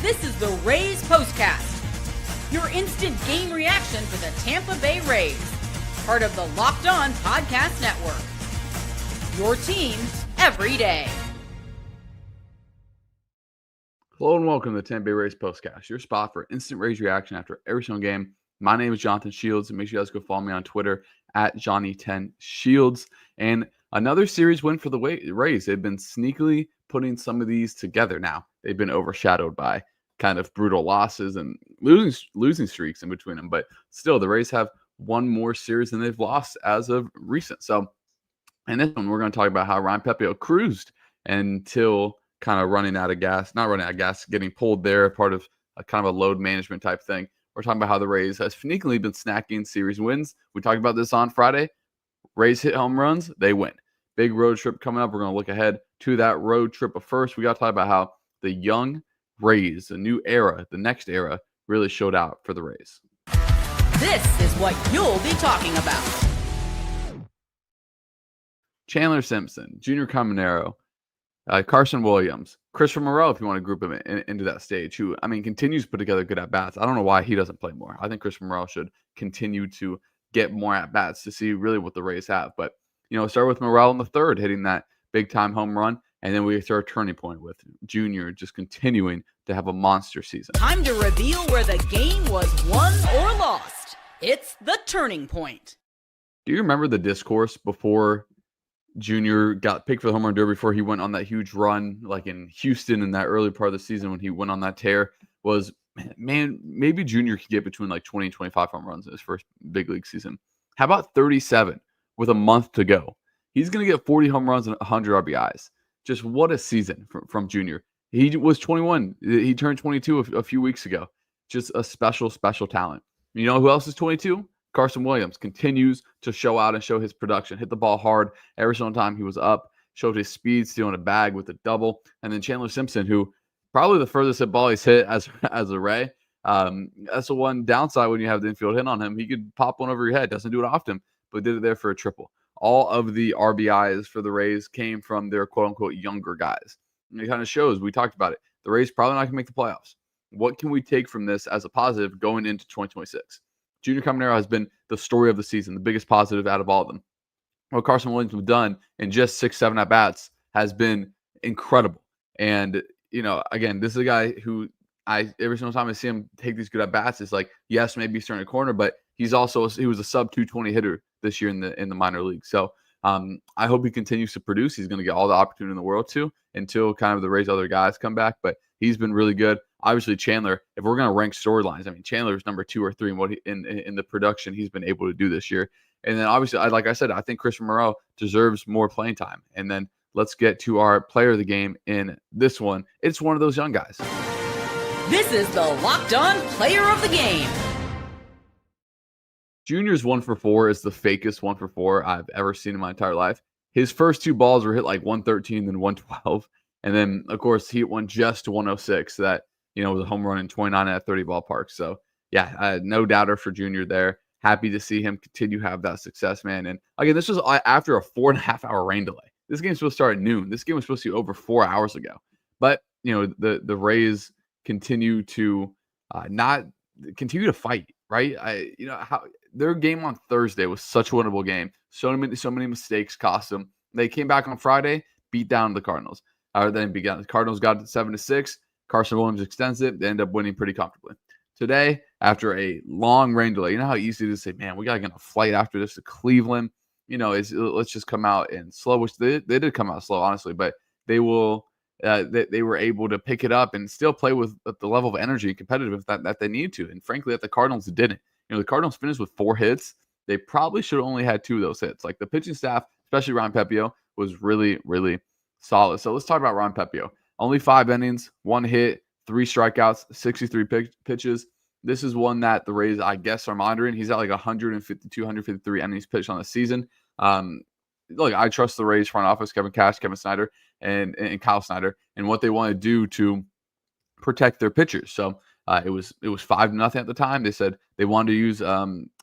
This is the Rays POSTCAST, your instant game reaction to the Tampa Bay Rays, part of the Locked On Podcast Network. Your team every day. Hello and welcome to the Tampa Bay Rays POSTCAST, your spot for instant Rays reaction after every single game. My name is Jonathan Shields, and make sure you guys go follow me on Twitter at Johnny10Shields. And another series win for the Rays. They've been sneakily putting some of these together now. They've been overshadowed by kind of brutal losses and losing streaks in between them. But still, the Rays have one more series than they've lost as of recent. So in this one, we're going to talk about how Ryan Pepiot cruised until kind of running out of gas, not running out of gas, getting pulled there, part of a kind of a load management type thing. We're talking about how the Rays has sneakily been snacking series wins. We talked about this on Friday. Rays hit home runs, they win. Big road trip coming up. We're going to look ahead to that road trip. But first, we got to talk about how the young Rays, the new era, the next era, really showed out for the Rays. This is what you'll be talking about. Chandler Simpson, Junior Caminero, Carson Williams, Christopher Morel, if you want to group him into that stage, who, I mean, continues to put together good at-bats. I don't know why he doesn't play more. I think Christopher Morel should continue to get more at-bats to see really what the Rays have. But, you know, start with Morel in the third, hitting that big-time home run, and then we start a turning point with Junior just continuing to have a monster season. Time to reveal where the game was won or lost. It's the turning point. Do you remember the discourse before Junior got picked for the home run derby, before he went on that huge run, like in Houston in that early part of the season when he went on that tear? Was, man, maybe Junior could get between like 20 and 25 home runs in his first big league season. How about 37 with a month to go? He's going to get 40 home runs and 100 RBIs. Just what a season from Junior. He was 21. He turned 22 a few weeks ago. Just a special, special talent. You know who else is 22? Carson Williams continues to show out and show his production. Hit the ball hard every single time he was up. Showed his speed, stealing a bag with a double. And then Chandler Simpson, who probably the furthest hit ball he's hit as a Ray. That's the one downside when you have the infield hit on him. He could pop one over your head. Doesn't do it often, but did it there for a triple. All of the RBIs for the Rays came from their quote-unquote younger guys. And it kind of shows, we talked about it, the Rays probably not going to make the playoffs. What can we take from this as a positive going into 2026? Junior Caminero has been the story of the season, the biggest positive out of all of them. What Carson Williams has done in just 6-7 at-bats has been incredible. And, you know, again, this is a guy who every single time I see him take these good at-bats, it's like, yes, maybe he's turning a corner, but he was a sub 220 hitter this year in the minor league. So I hope he continues to produce. He's going to get all the opportunity in the world until kind of the Rays other guys come back. But he's been really good. Obviously, Chandler, if we're going to rank storylines, I mean, Chandler is number 2 or 3 in the production he's been able to do this year. And then obviously, like I said, I think Christian Morel deserves more playing time. And then let's get to our player of the game in this one. It's one of those young guys. This is the Locked On Player of the Game. Junior's 1 for 4 is the fakest 1 for 4 I've ever seen in my entire life. His first 2 balls were hit like 113 then 112. And then, of course, he hit one just to 106. That, you know, was a home run in 29 out of 30 ballparks. So, yeah, no doubter for Junior there. Happy to see him continue to have that success, man. And, again, this was after a 4.5-hour rain delay. This game's supposed to start at noon. This game was supposed to be over 4 hours ago. But, you know, the Rays continue to fight, right? Their game on Thursday was such a winnable game. So many mistakes cost them. They came back on Friday, beat down the Cardinals. The Cardinals got it 7-6. Carson Williams extends it. They end up winning pretty comfortably. Today, after a long rain delay, you know how easy it is to say, man, we got to get on a flight after this to Cleveland. You know, let's just come out and slow, which they did come out slow, honestly, but they were able to pick it up and still play with the level of energy and competitiveness that they need to. And frankly, that the Cardinals didn't. You know, the Cardinals finished with 4 hits. They probably should have only had 2 of those hits. Like the pitching staff, especially Ryan Pepiot, was really, really solid. So let's talk about Ryan Pepiot. Only 5 innings, 1 hit, 3 strikeouts, 63 pitches. This is one that the Rays, I guess, are monitoring. He's at like 152, 153 innings pitched on the season. Look, I trust the Rays front office, Kevin Cash, Kevin Snyder, and Kyle Snyder, and what they want to do to protect their pitchers. So it was 5-0 at the time. They said they wanted to use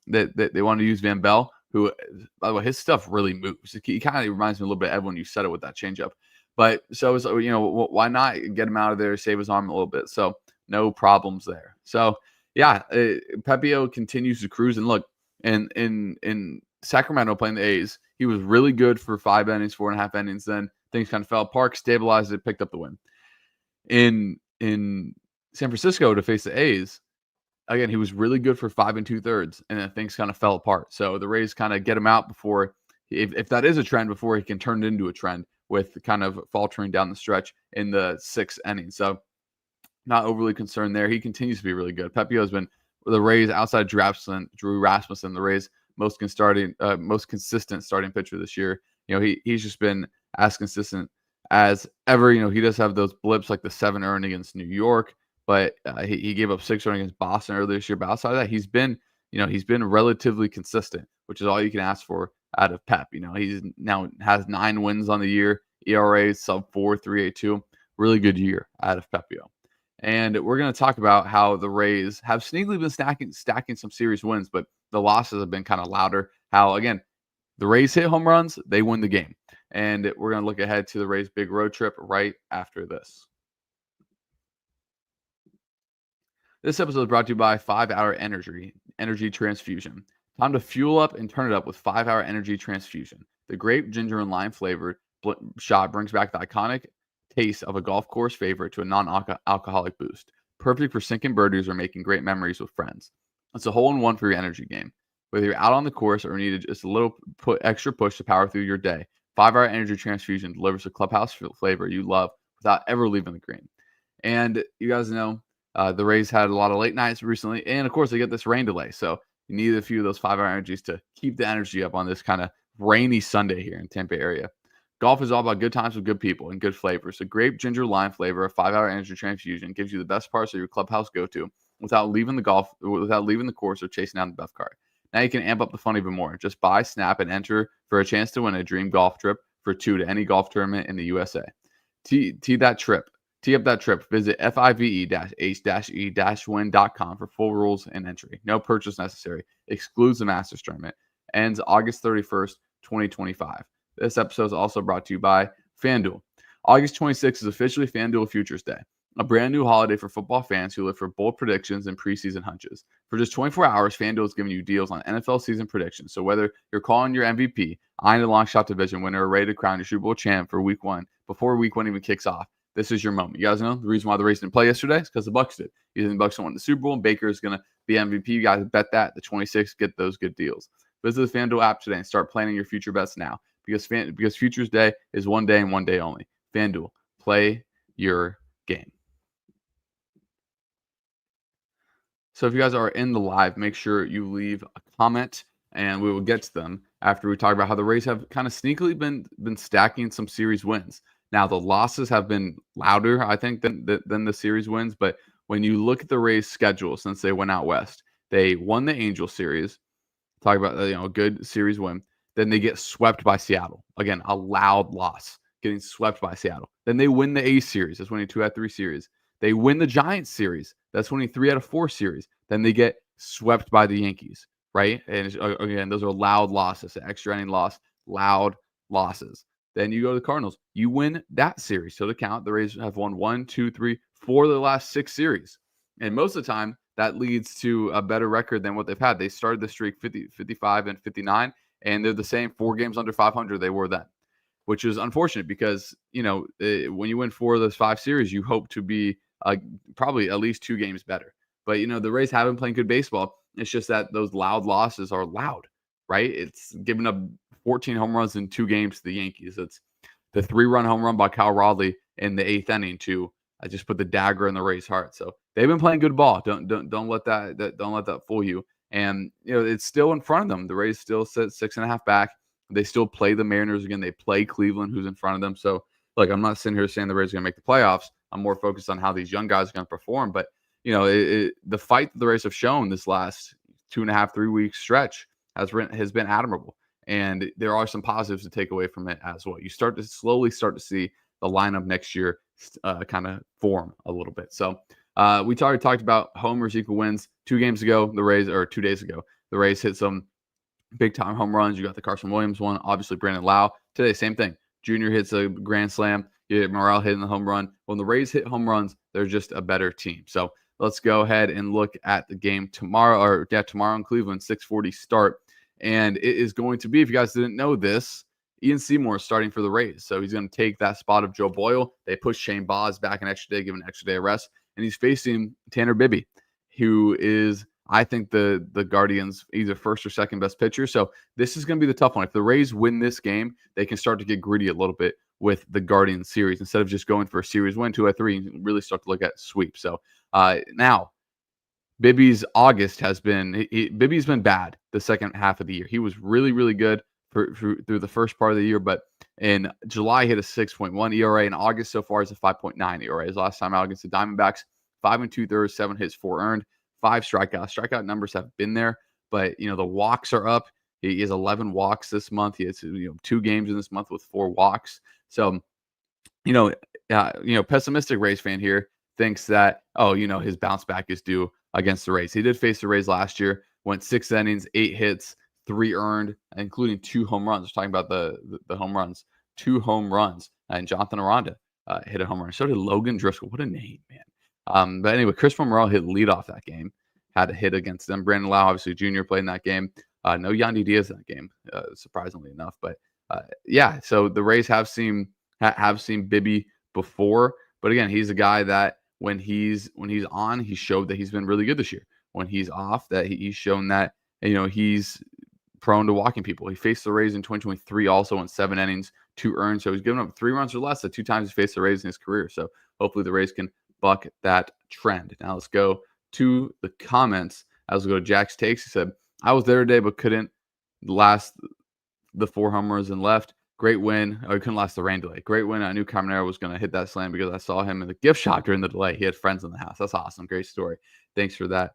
they wanted to use Van Bell, who, by the way, his stuff really moves. He kind of reminds me a little bit of Ed when you said it with that changeup. But so it was, why not get him out of there, save his arm a little bit? So No problems there. So, yeah, Pepiot continues to cruise. And look, in Sacramento playing the A's, he was really good for 5 innings, 4.5 innings. Then things kind of fell apart, stabilized it, picked up the win. In San Francisco to face the A's, again, he was really good for 5 2/3, and then things kind of fell apart. So the Rays kind of get him out before, if that is a trend, before he can turn it into a trend with kind of faltering down the stretch in the 6th inning. So not overly concerned there. He continues to be really good. Pepiot has been the Rays outside Drew Rasmussen, the Rays most consistent starting pitcher this year. He's just been as consistent as ever. He does have those blips like the 7 earned against New York, but he gave up 6 earned against Boston earlier this year. But outside of that, he's been relatively consistent, which is all you can ask for out of Pep. He's now has 9 wins on the year, ERA sub 4, 3.82. Really good year out of Pepiot. And we're going to talk about how the Rays have sneakily been stacking some series wins, but the losses have been kind of louder. How, again, the Rays hit home runs, they win the game. And we're going to look ahead to the Rays' big road trip right after this. This episode is brought to you by 5-Hour Energy Transfusion. Time to fuel up and turn it up with 5-Hour Energy Transfusion. The grape, ginger, and lime flavored shot brings back the iconic taste of a golf course favorite to a non-alcoholic boost. Perfect for sinking birdies or making great memories with friends. It's a hole-in-one for your energy game. Whether you're out on the course or needed just a little extra push to power through your day, 5-Hour Energy Transfusion delivers the clubhouse flavor you love without ever leaving the green. And you guys know the Rays had a lot of late nights recently, and of course they get this rain delay, so you need a few of those 5-Hour Energies to keep the energy up on this kind of rainy Sunday here in Tampa area. Golf is all about good times with good people and good flavors. The grape, ginger, lime flavor of 5-Hour Energy Transfusion gives you the best parts of your clubhouse go-to without leaving the course or chasing down the best cart. Now you can amp up the fun even more. Just buy, snap, and enter for a chance to win a dream golf trip for 2 to any golf tournament in the USA. Tee up that trip. Visit five-e-h-e-win.com for full rules and entry. No purchase necessary. Excludes the Masters Tournament. Ends August 31st, 2025. This episode is also brought to you by FanDuel. August 26th is officially FanDuel Futures Day, a brand new holiday for football fans who look for bold predictions and preseason hunches. For just 24 hours, FanDuel is giving you deals on NFL season predictions. So whether you're calling your MVP, eyeing a long shot division winner, or ready to crown your Super Bowl champ for Week 1 before Week 1 even kicks off, this is your moment. You guys know the reason why the Rays didn't play yesterday is because the Bucs did. Either the Bucs won the Super Bowl and Baker is going to be MVP. You guys bet that. The 26th, get those good deals. Visit the FanDuel app today and start planning your future bets now. Because Futures Day is one day and one day only. FanDuel, play your game. So if you guys are in the live, make sure you leave a comment, and we will get to them after we talk about how the Rays have kind of sneakily been stacking some series wins. Now, the losses have been louder, I think, than the series wins. But when you look at the Rays' schedule since they went out west, they won the Angels series. Talk about a good series win. Then they get swept by Seattle. Again, a loud loss, getting swept by Seattle. Then they win the A's series. That's winning 2 out of 3 series. They win the Giants series. That's winning 3 out of 4 series. Then they get swept by the Yankees, right? And again, those are loud losses. An extra inning loss, loud losses. Then you go to the Cardinals. You win that series. So to count, the Rays have won 1, 2, 3, 4 of the last 6 series. And most of the time, that leads to a better record than what they've had. They started the streak 50, 55, and 59. And they're the same 4 games under 500 they were then, which is unfortunate because, when you win 4 of those 5 series, you hope to be probably at least 2 games better. But, the Rays have been playing good baseball. It's just that those loud losses are loud, right? It's giving up 14 home runs in 2 games to the Yankees. It's the 3-run home run by Kyle Rodley in the 8th inning to just put the dagger in the Rays' heart. So they've been playing good ball. Don't let that fool you. And, it's still in front of them. The Rays still sit 6.5 back. They still play the Mariners again. They play Cleveland, who's in front of them. So, look, I'm not sitting here saying the Rays are going to make the playoffs. I'm more focused on how these young guys are going to perform. But, the fight that the Rays have shown this last 2.5, 3 week stretch has been admirable. And there are some positives to take away from it as well. You slowly start to see the lineup next year kind of form a little bit. So, we already talked about homers equal wins. 2 days ago, the Rays hit some big time home runs. You got the Carson Williams one, obviously Brandon Lau. Today, same thing. Junior hits a grand slam. You get Morel hitting the home run. When the Rays hit home runs, they're just a better team. So let's go ahead and look at the game tomorrow, tomorrow in Cleveland, 6:40 start. And it is going to be, if you guys didn't know this, Ian Seymour is starting for the Rays. So he's going to take that spot of Joe Boyle. They push Shane Baz back an extra day, give an extra day of rest. And he's facing Tanner Bibby, who is, I think, the Guardians' either first or second best pitcher. So this is going to be the tough one. If the Rays win this game, they can start to get gritty a little bit with the Guardians series. Instead of just going for a series win, 2-3, you really start to look at sweep. So now, Bibby's August has been Bibby's been bad the second half of the year. He was really, really good through the first part of the year, but in July he hit a 6.1 ERA. In August so far is a 5.9 ERA. His last time out against the Diamondbacks, 5 2/3, 7 hits, 4 earned, 5 strikeouts. Strikeout numbers have been there, but the walks are up. He has 11 walks this month. He has 2 games in this month with 4 walks. So pessimistic Rays fan here thinks that his bounce back is due against the Rays. He did face the Rays last year, went 6 innings, 8 hits, 3 earned, including 2 home runs. We're talking about the home runs, 2 home runs, and Jonathan Aranda hit a home run. So did Logan Driscoll. What a name, man. But anyway, Chris Morel hit leadoff that game, had a hit against them. Brandon Lau, obviously Jr., played in that game. No Yandy Diaz in that game, surprisingly enough. But so the Rays have seen Bibby before, but again, he's a guy that when he's on, he showed that he's been really good this year. When he's off, that he's shown that he's prone to walking people. He faced the Rays in 2023, also in 7 innings, 2 earned. So he's given up 3 runs or less the 2 times he faced the Rays in his career. So hopefully the Rays can buck that trend. Now let's go to the comments. As we go to Jack's takes, he said, "I was there today, but couldn't last the 4 homers and left. Great win." Oh, he couldn't last the rain delay. Great win. I knew Caminero was going to hit that slam because I saw him in the gift shop during the delay. He had friends in the house. That's awesome. Great story. Thanks for that.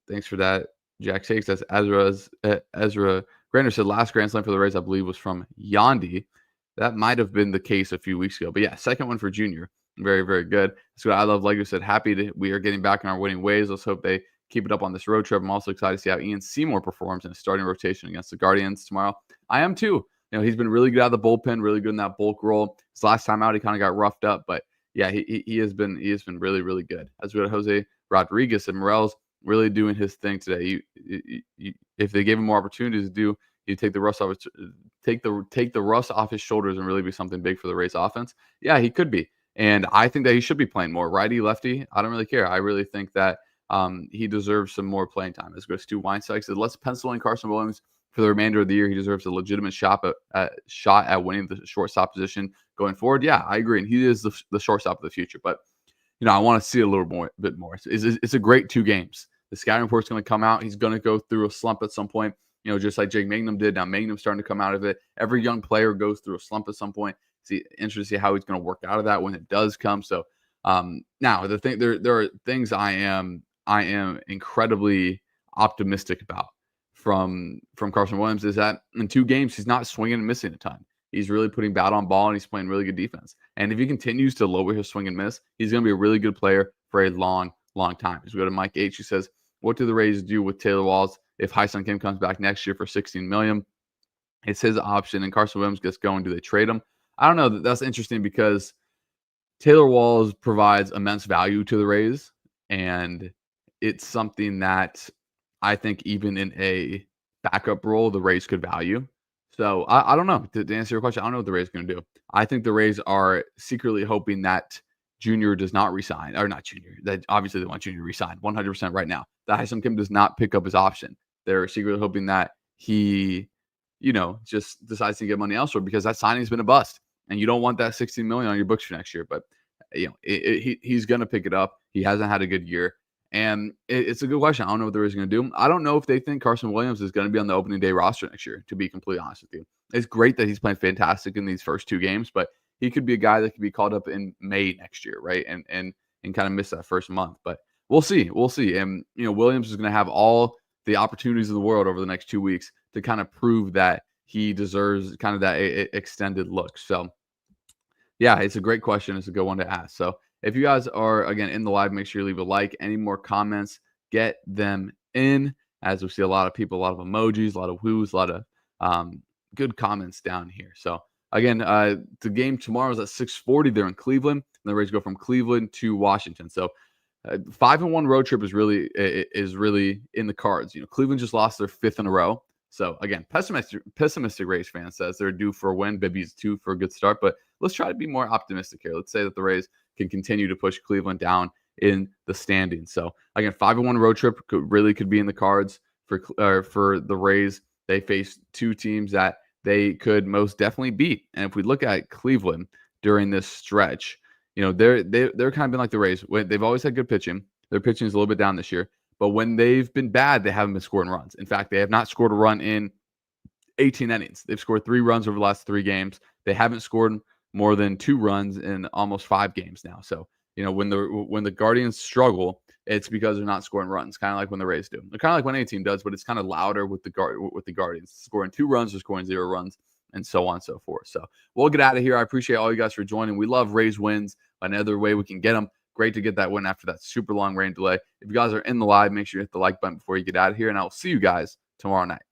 Thanks for that, Jack Sakes. That's Ezra Grander said last Grand Slam for the Rays, I believe, was from Yandy. That might have been the case a few weeks ago. But yeah, second one for Junior. Very, very good. So I love Lego said, we are getting back in our winning ways. Let's hope they keep it up on this road trip. I'm also excited to see how Ian Seymour performs in a starting rotation against the Guardians tomorrow. I am too. He's been really good out of the bullpen, really good in that bulk role. His last time out, he kind of got roughed up, but yeah, he has been really, really good. As we go to Jose Rodriguez, and Morel's really doing his thing today. If they gave him more opportunities to do, he'd take the rust off the rust off his shoulders and really be something big for the Rays offense. Yeah, he could be, and I think that he should be playing more. Righty, lefty, I don't really care. I really think that he deserves some more playing time. As goes Stu Weinstein said, let's pencil in Carson Williams for the remainder of the year. He deserves a legitimate shot at winning the shortstop position going forward. Yeah, I agree, and he is the shortstop of the future. But I want to see a bit more. It's a great 2 games. The scouting report's going to come out. He's going to go through a slump at some point. Just like Jake Mangum did. Now Mangnum's starting to come out of it. Every young player goes through a slump at some point. It's interesting to see how he's going to work out of that when it does come. So now there are things I am incredibly optimistic about from Carson Williams is that in 2 games he's not swinging and missing a ton. He's really putting bat on ball and he's playing really good defense. And if he continues to lower his swing and miss, he's going to be a really good player for a long, long time. As we go to Mike H, who says, "What do the Rays do with Taylor Walls if Hyun Kim comes back next year for $16 million? It's his option, and Carson Williams gets going. Do they trade him?" I don't know. That's interesting because Taylor Walls provides immense value to the Rays, and it's something that I think even in a backup role, the Rays could value. So I don't know. To answer your question, I don't know what the Rays are going to do. I think the Rays are secretly hoping that Junior does not resign, or not Junior. That obviously they want Junior to resign 100% right now. That Hyun Kim does not pick up his option. They're secretly hoping that he, just decides to get money elsewhere because that signing's been a bust, and you don't want that $16 million on your books for next year. But he's going to pick it up. He hasn't had a good year. And it's a good question. I don't know what the Rays are going to do. I don't know if they think Carson Williams is going to be on the opening day roster next year, to be completely honest with you. It's great that he's playing fantastic in these first 2 games, but he could be a guy that could be called up in May next year, right? And kind of miss that first month. But we'll see. We'll see. And, Williams is going to have all the opportunities of the world over the next 2 weeks to kind of prove that he deserves kind of that extended look. So, yeah, it's a great question. It's a good one to ask. So, if you guys are, again, in the live, make sure you leave a like. Any more comments, get them in. As we see a lot of people, a lot of emojis, a lot of whoos, a lot of good comments down here. So again, the game tomorrow is at 6:40. They're in Cleveland, and the Rays go from Cleveland to Washington. So 5-1 road trip is really in the cards. Cleveland just lost their 5th in a row. So again, pessimistic Rays fan says they're due for a win. Bibby's due for a good start, but let's try to be more optimistic here. Let's say that the Rays can continue to push Cleveland down in the standings. So again, 5-1 road trip could be in the cards for the Rays. They face 2 teams that they could most definitely beat. And if we look at Cleveland during this stretch, they're kind of been like the Rays. They've always had good pitching. Their pitching is a little bit down this year. But when they've been bad, they haven't been scoring runs. In fact, they have not scored a run in 18 innings. They've scored 3 runs over the last 3 games. They haven't scored more than 2 runs in almost 5 games now. So, when the Guardians struggle, it's because they're not scoring runs, kind of like when the Rays do. They're kind of like when any team does, but it's kind of louder with the Guardians. Scoring 2 runs or scoring 0 runs, and so on and so forth. So we'll get out of here. I appreciate all you guys for joining. We love Rays wins. Another way we can get them. Great to get that win after that super long rain delay. If you guys are in the live, make sure you hit the like button before you get out of here, and I will see you guys tomorrow night.